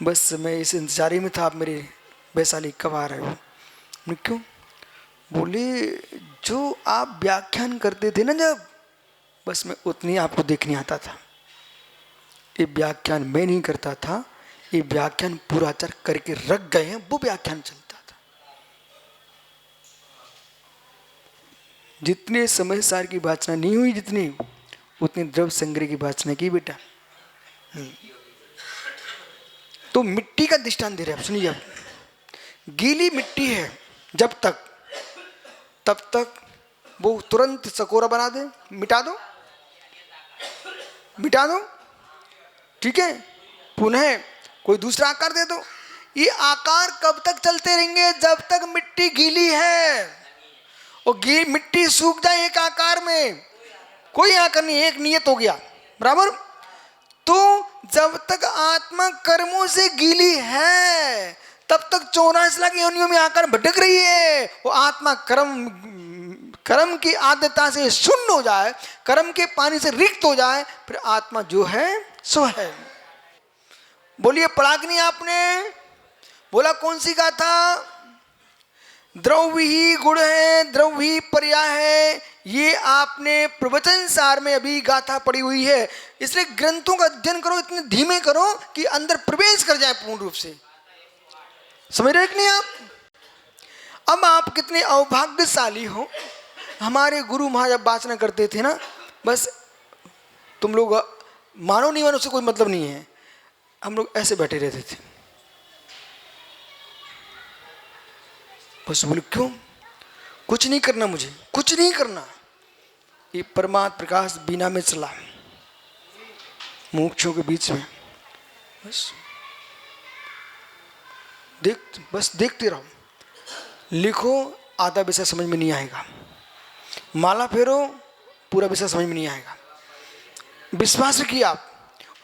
बस मैं इस इंतजारी में था आप मेरे वैशाली कब आ रहे हो? मैं क्यों? बोले जो आप व्याख्यान करते थे ना जब, बस मैं उतनी आपको देखने आता था। ये व्याख्यान मैं नहीं करता था, ये व्याख्यान पूरा आचार करके रख गए हैं, वो व्याख्यान चलता था। जितने समय सार की वाचना नहीं हुई जितनी, उतनी द्रव्य संग्रह की वाचना की बेटा। तो मिट्टी का दृष्टांत दे रहे हैं, सुनिए। आप गीली मिट्टी है जब तक, तब तक वो तुरंत चकोरा बना दे, मिटा दो, मिटा दो, ठीक है, पुनः कोई दूसरा आकार दे दो। ये आकार कब तक चलते रहेंगे? जब तक मिट्टी गीली है। और मिट्टी सूख जाए एक आकार में, कोई आकार नहीं, एक नियत हो गया, बराबर। तो जब तक आत्मा कर्मों से गीली है, तब तक 84 लाख योनियों में आकर भटक रही है। वो आत्मा कर्म की आद्यता से शून्य हो जाए, कर्म के पानी से रिक्त हो जाए, फिर आत्मा जो है सो है। बोलिए पढ़ा कि नहीं आपने? बोला कौन सी गाथा? द्रव्य ही गुण है, द्रव्य ही पर्याय है। ये आपने प्रवचन सार में अभी गाथा पड़ी हुई है। इसलिए ग्रंथों का अध्ययन करो, इतने धीमे करो कि अंदर प्रवेश कर जाए पूर्ण रूप से। समझ रहे कि नहीं आप? अब आप कितने अभाग्यशाली हो। हमारे गुरु महाराज जब वाचना करते थे ना, बस तुम लोग मानो नहीं मानो से कोई मतलब नहीं है, हम लोग ऐसे बैठे रहते थे। बस बोले क्यों? कुछ नहीं करना, मुझे कुछ नहीं करना। ये परमात्मा प्रकाश बिना में चला मोक्षों के बीच में, बस देखते रहो। लिखो, आधा विषय समझ में नहीं आएगा, माला फेरो, पूरा विषय समझ में नहीं आएगा। विश्वास रखिए आप,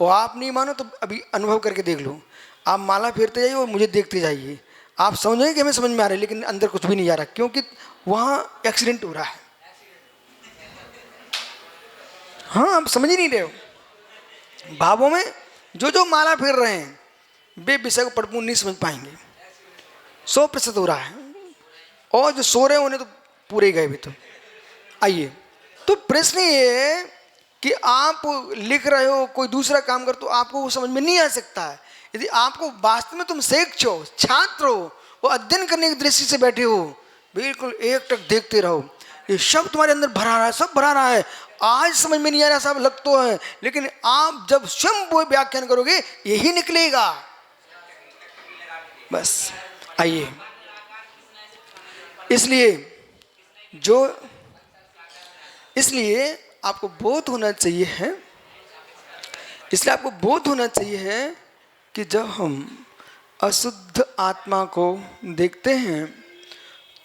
और आप नहीं मानो तो अभी अनुभव करके देख लो। आप माला फेरते जाइए और मुझे देखते जाइए, आप समझेंगे कि हमें समझ में आ रहा है, लेकिन अंदर कुछ भी नहीं जा रहा, क्योंकि वहाँ एक्सीडेंट हो रहा है। हाँ, आप समझ ही नहीं रहे हो। भावों में जो माला फेर रहे हैं, वे विषय को परिपूर्ण नहीं समझ पाएंगे। 100% हो रहा है। और जो सो रहे हैं उन्हें तो पूरे गए भी। तो आइए, तो प्रश्न ये है कि आप लिख रहे हो, कोई दूसरा काम कर, तो आपको वो समझ में नहीं आ सकता है। यदि आपको वास्तव में तुम शिक्षक हो, छात्र हो, वो अध्ययन करने की दृष्टि से बैठे हो, बिल्कुल एक टक देखते रहो। ये सब तुम्हारे अंदर भरा रहा है, सब भरा रहा है। आज समझ में नहीं आ रहा, सब लग तो है, लेकिन आप जब स्वयं वो व्याख्यान करोगे यही निकलेगा। बस आइए, इसलिए आपको बोध होना चाहिए है। इसलिए आपको बोध होना चाहिए है कि जब हम अशुद्ध आत्मा को देखते हैं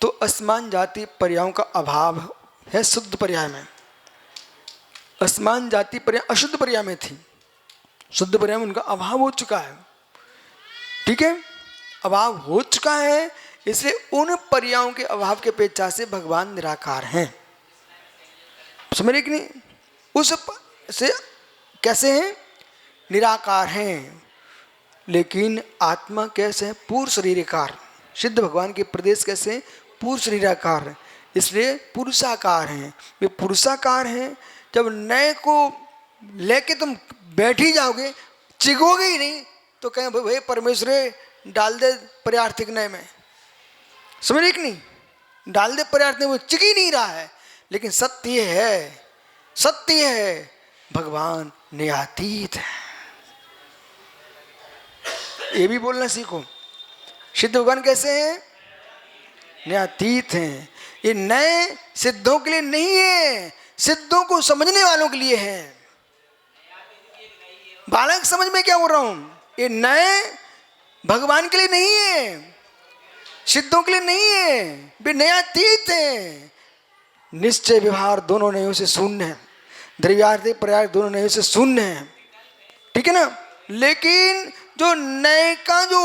तो असमान जाति पर्यायों का अभाव है। शुद्ध पर्याय में असमान जाति पर्याय अशुद्ध पर्याय में थी, शुद्ध पर्याय में उनका अभाव हो चुका है। ठीक है, अभाव हो चुका है, इसलिए उन पर्यायों के अभाव के अपेक्षा से भगवान निराकार हैं। समझ रहे कि नहीं? उस से कैसे हैं? निराकार हैं। लेकिन आत्मा कैसे है? पूर्ण शरीरकार। सिद्ध भगवान के प्रदेश कैसे? पूर्ण शरीराकार, इसलिए पुरुषाकार हैं। वे पुरुषाकार हैं। जब नए को लेके तुम बैठ ही जाओगे, चिगोगे ही नहीं, तो कहें भाई परमेश्वर डाल दे पर्यार्थिक नए में। समझ रहे कि नहीं? डाल दे पर्यार्थ में, वो चिग ही नहीं रहा है। लेकिन सत्य है, सत्य है, भगवान न्यातीत है। ये भी बोलना सीखो। सिद्ध भगवान कैसे हैं? न्यातीत हैं। ये नए सिद्धों के लिए नहीं है, सिद्धों को समझने वालों के लिए है। बालक समझ में क्या बोल रहा हूं? ये नए भगवान के लिए नहीं है, सिद्धों के लिए नहीं है, वे न्यातीत हैं। निश्चय व्यवहार दोनों नयों से शून्य है, द्रव्यार्थिक पर्याय दोनों नयों से शून्य है। ठीक है ना? लेकिन जो नए का जो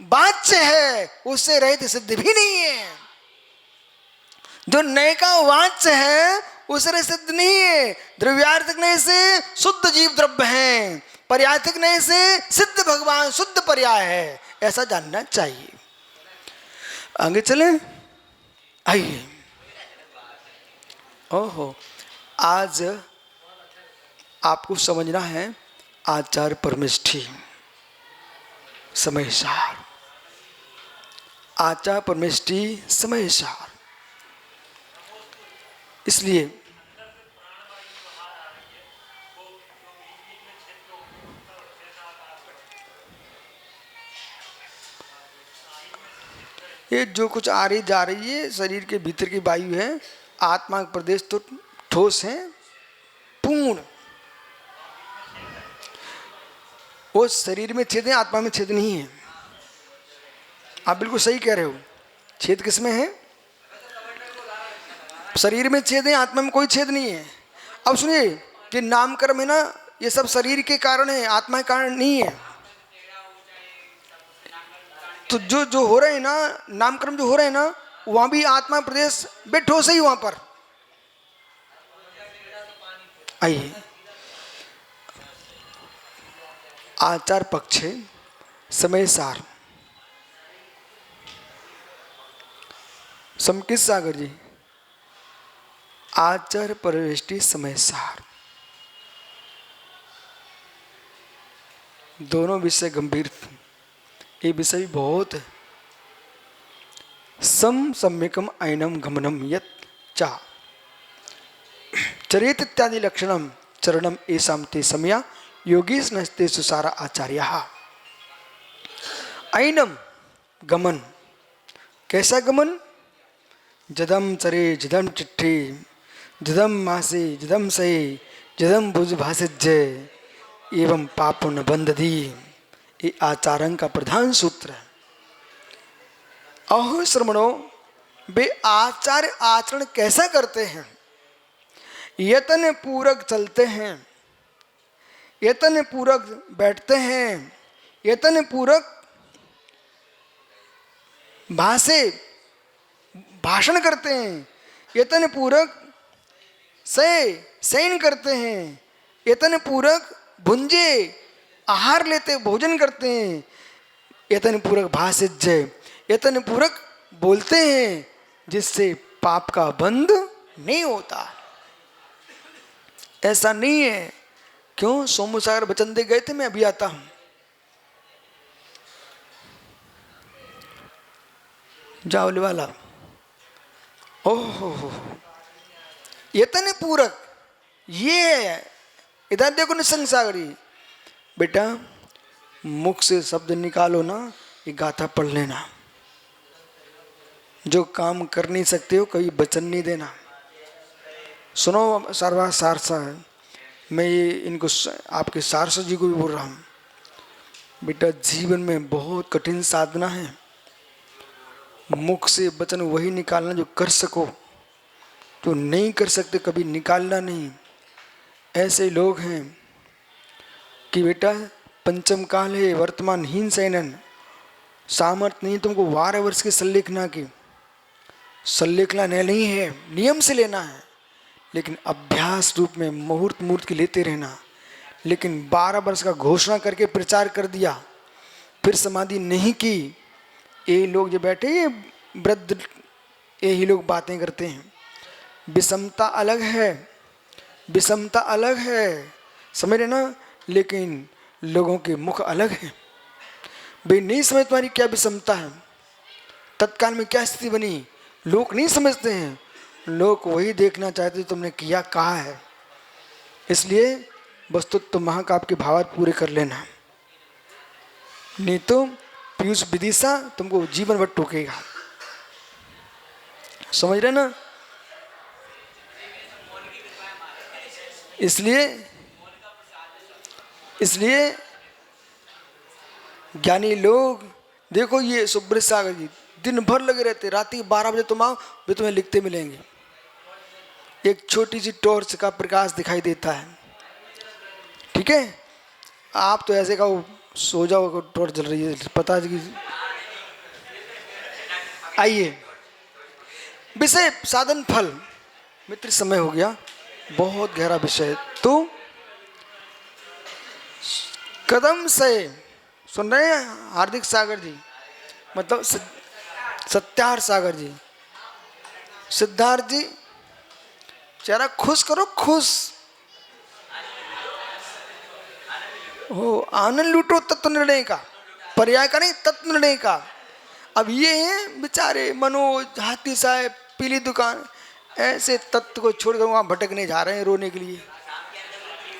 वाच्य है उससे रहित सिद्ध भी नहीं है। जो नए का वाच्य है उससे सिद्ध नहीं है। द्रव्यार्थिक नए से शुद्ध जीव द्रव्य हैं, पर्यायिक नए से सिद्ध भगवान शुद्ध पर्याय है। ऐसा जानना चाहिए। आगे चले, आइए। ओहो, आज आपको समझना है आचार परमेष्ठी, समय सार। आचार परमेष्ठी समय सार। इसलिए ये जो कुछ आ रही जा रही है शरीर के भीतर की वायु है, आत्मा का प्रदेश तो ठोस है पूर्ण। वो शरीर में छेद है, आत्मा में छेद नहीं है। आप बिल्कुल सही कह रहे हो। छेद किसमें है? शरीर में छेद है, आत्मा में कोई छेद नहीं है। अब सुनिए, ये नामकर्म है ना, ये सब शरीर के कारण है, आत्मा के कारण नहीं है। तो जो जो हो रहे हैं ना, नामकर्म जो हो रहे हैं ना, वहां भी आत्मा प्रदेश बैठो सही वहां पर। आइए, आचार पक्ष है समय सार। समकित सागर जी, आचार परिवेष्टि समय सार, दोनों विषय गंभीर। ये विषय बहुत है। सम सम्यकम ऐनम गमनम यत् चा चरित इत्यादि लक्षणम चरणम एसाम ते समया योगीस नस्ते सुसारा आचार्य। ऐनम गमन, कैसा गमन? जदम चरे जदम चिट्ठी जदम मासे जदम सहे जदम भुज भाषिज्य एवं पापो न बंधदी। ये आचारण का प्रधान सूत्र है। अहो श्रमणो, वे आचार्य आचरण कैसा करते हैं? यतन पूरक चलते हैं, यतन पूरक बैठते हैं, यतन पूरक भाषण करते हैं, यतन पूरक शयन करते हैं, यतन पूरक भुंजे आहार लेते भोजन करते हैं, यतन पूरक भाषिज्य, यतन पूरक बोलते हैं, जिससे पाप का बंध नहीं होता। ऐसा नहीं है। क्यों? सोमू सागर वचन दे गए थे, मैं अभी आता हूं। जावली वाला, ओहो, यतन पूरक, ये इधर देखो निसंग सागरी। बेटा मुख से शब्द निकालो ना, ये गाथा पढ़ लेना। जो काम कर नहीं सकते हो कभी वचन नहीं देना। सुनो सर्वा सारसा है, मैं ये इनको आपके सारसा जी को भी बोल रहा हूँ। बेटा जीवन में बहुत कठिन साधना है, मुख से वचन वही निकालना जो कर सको, जो नहीं कर सकते कभी निकालना नहीं। ऐसे लोग हैं कि बेटा पंचम काल है, वर्तमान हीन सैनन, सामर्थ्य नहीं तुमको 12 वर्ष की सल्लेखना की। सल्लेखना नहीं है, नियम से लेना है, लेकिन अभ्यास रूप में मुहूर्त मुहूर्त की लेते रहना। लेकिन 12 वर्ष का घोषणा करके प्रचार कर दिया, फिर समाधि नहीं की। ये लोग जो बैठे, ये वृद्ध, यही लोग बातें करते हैं। विषमता अलग है, विषमता अलग है, समझ रहे ना, लेकिन लोगों के मुख अलग हैं। वे नहीं समझ तुम्हारी क्या विषमता है, तत्काल में क्या स्थिति बनी, लोग नहीं समझते हैं। लोग वही देखना चाहते तुमने किया कहा है। इसलिए वस्तुत्व महाकाव्य के भावार्थ पूरे कर लेना, नहीं तो पीयूष विदिशा तुमको जीवन भर टोकेगा। समझ रहे ना? इसलिए ज्ञानी लोग देखो, ये सुब्रत सागर जी दिन भर लगे रहते, रात के 12 बजे तुम आओ, वे तुम्हें लिखते मिलेंगे। एक छोटी सी टॉर्च का प्रकाश दिखाई देता है, ठीक है? आप तो ऐसे कहो सो जाओ, टॉर्च जल रही है, पता है कि। आइए, विषय साधन फल। मित्र समय हो गया, बहुत गहरा विषय। तो कदम से सुन रहे हैं हार्दिक सागर जी, मतलब सत्यार सागर जी, सिद्धार्थ जी जरा खुश करो, खुश हो, आनंद लूटो तत्व निर्णय का, पर्याय का नहीं, तत्व निर्णय का। अब ये हैं बेचारे मनोज, हाथी साहब, पीली दुकान, ऐसे तत्व को छोड़कर वहां भटकने जा रहे हैं रोने के लिए।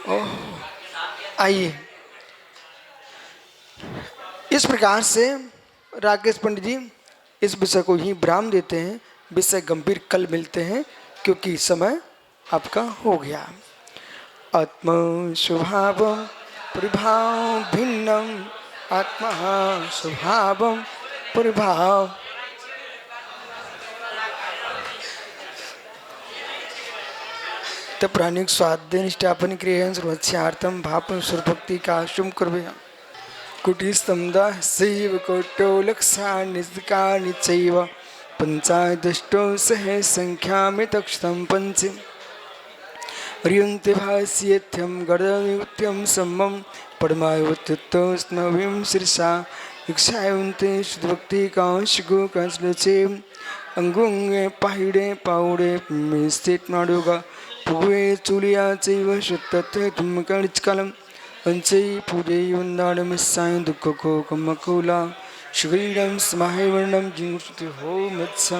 ओह, आइए इस प्रकार से राकेश पंडित जी इस विषय को ही विराम देते हैं। विषय गंभीर कल मिलते हैं, क्योंकि समय आपका हो गया। आत्म स्वभाव परिभाव भिन्नम, आत्मा स्वभाव परिभाव। प्राणिक स्वाध्याय निष्ठापन क्रियां सर्वस्यार्थम भापम स्वभक्ति का शुभ करवे। कुटिस्तमदा सैव कोटो लक्षा निष्कानि चैव पंचादष्टो सह संख्या में तक्षतम पंचम रियंते भास्यत्यम गर्दनित्यम सम्मम परमायुत्तो स्नविम शीर्षा इक्षायन्ते शुद्धभक्ति कांशगो कांचलचे अंगुंगे पाहिड़े पाउड़े में स्थित नाडुगा पुवे चुलिया चैव शुद्धते तुम कणिचकलम अंचै पूजे वंदानम सायं दुःखको कमकुला शुगीरम स्माहे वर्णम जिंगुष्टि हो मत्सा।